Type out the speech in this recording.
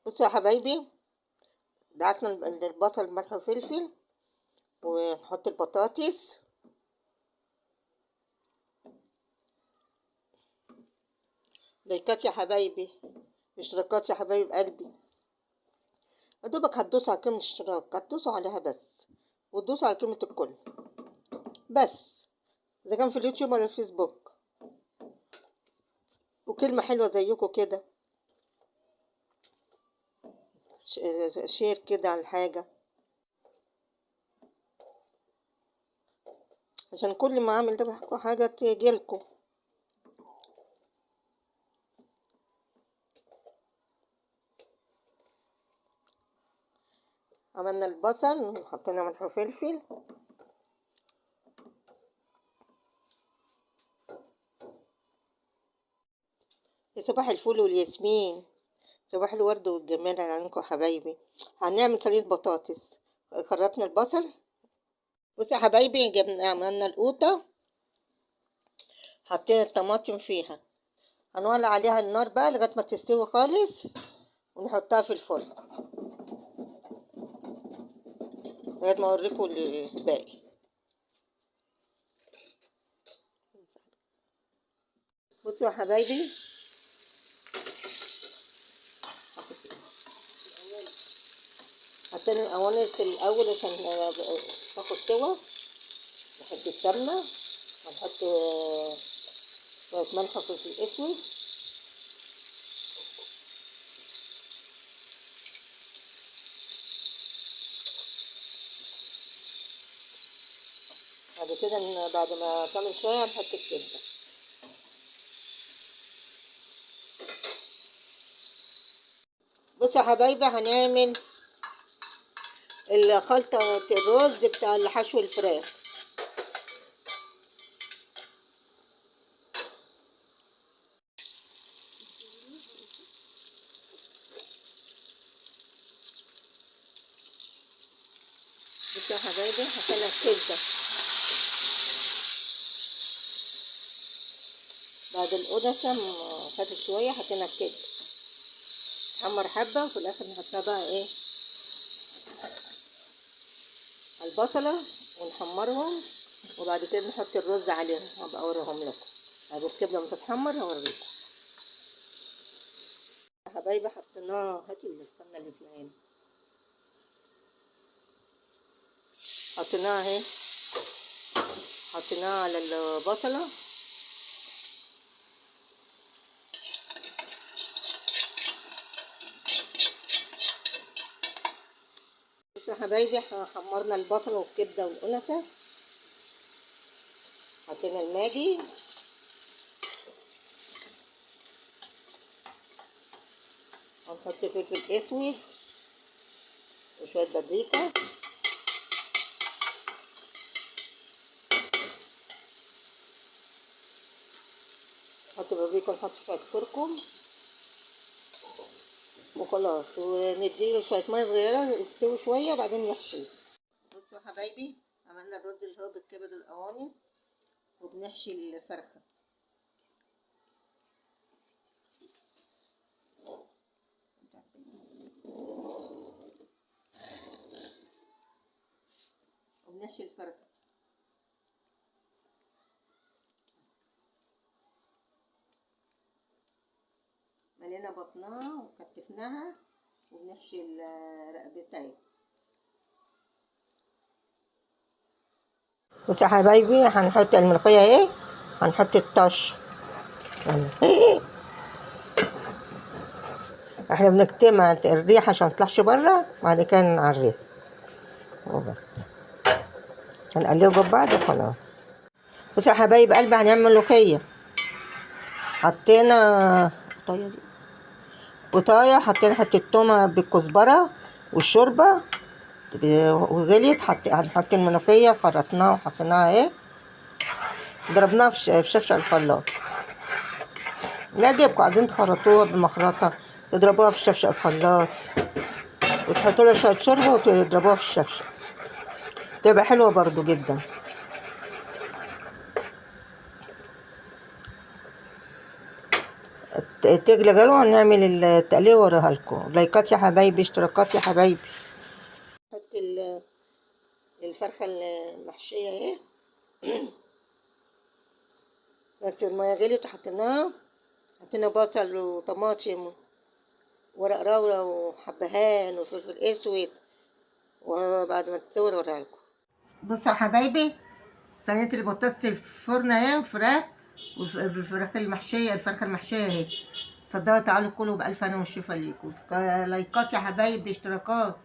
بصوا يا حبايبي، دعكنا البصل ملح وفلفل، ونحط البطاطس. لايكات يا حبايبي، اشتراكات يا حبايب قلبي. يا دوبك هتدوسوا على كلمة اشتراك، هتدوسوا عليها بس، وتدوسوا على كلمة الكل بس، اذا كان في اليوتيوب ولا الفيسبوك. وكلمة حلوة زيكم كده، شير كده على الحاجة، عشان كل ما اعمل ده حاجة تجيلكم. عملنا البصل وحطينا ملح وفلفل. يا صباح الفل والياسمين، صباح الورد والجمال عليكم يا حبايبي. هنعمل صينية بطاطس. خرطنا البصل. بصوا يا حبايبي، عملنا القوطة، حطينا الطماطم فيها. هنولع عليها النار بقى لغاية ما تستوي خالص، ونحطها في الفرن لغاية ما اوريكم الباقي. بصوا يا حبايبي، حطينا القوانص الأول عشان تاخد سوا. نحط السمنة، هنحط شوية ملح وفلفل أسود، بعد كده بعد ما تعمل شوية هنحط الكبدة. بصوا يا حبايبي، هنعمل الخلطة الرز بتاع الحشو الفراخ. بصوا يا حبايبي، حطينا الكبدة. بعد القدسة فاتت شوية حطينا الكبدة تحمر حبة، وفي الآخر نحطها بقى ايه على البصلة ونحمرهم، وبعد كده نحط الرز عليهم. هبقى اوريهم لكم بعد الكبدة ما تتحمر، هوريكم يا حبايبي. حطيناه، هاتي السمنة اللي في العين، حطيناها اهي، حطيناها على البصلة. بصوا يا حبايبي، حمرنا البصلة والكبدة والأنثى. حطينا الماجي، هنحط فلفل اسود وشوية بابريكا، نحط بابريكا، نحط شوية كركم وخلاص، ونديله شوية مية صغيرة يستوي شوية وبعدين نحشي. بصوا يا حبايبي، عملنا الرز اللي هو بالكبد والقوانص، وبنحشي الفرخة. وبنحشي الفرخة، ملينا بطنها وكتفناها، وبنحشي الرقبتين. بصوا يا حبايبي، هنحط الملوخية اهي، هنحط الطش. احنا بنكتمها الريحة عشان متطلعش بره، بعد كده نعريها وبس، هنقلبه ببعض وخلاص. بصوا يا حبايب قلبي، هنعمل ملوخية. حطينا بطاية، حطينا حتة تومة بالكزبرة والشوربة، وغليت هنحط الملوخية، خرطناها وحطيناها ايه، ضربناها في شفشق الخلاط. لا جيبكم عايزين تخرطوها بمخرطة، تضربوها في شفشق الخلاط، وتحطوا لها شوية شوربة وتضربوها في الشفشق، تبقى حلوة برضو جدا. تغلي غلوة نعمل التقلية وراها لكم. لايكات يا حبايبي، اشتراكات يا حبايبي. حط الفرخة المحشية اهي. بس المية غليت حطيناها، حطينا بصل وطماطم ورق راولة وحبهان وفلفل اسود، وبعد ما تسوي اوريها لكم. بصوا يا حبايبي، صينية البطاطس في الفرن اهي، والفراخ والفراخ المحشية، الفرخة المحشية اهي. اتفضلوا تعالوا كلوا بألف هنا والشفا ليكم. لايكات يا حبايبي، اشتراكات.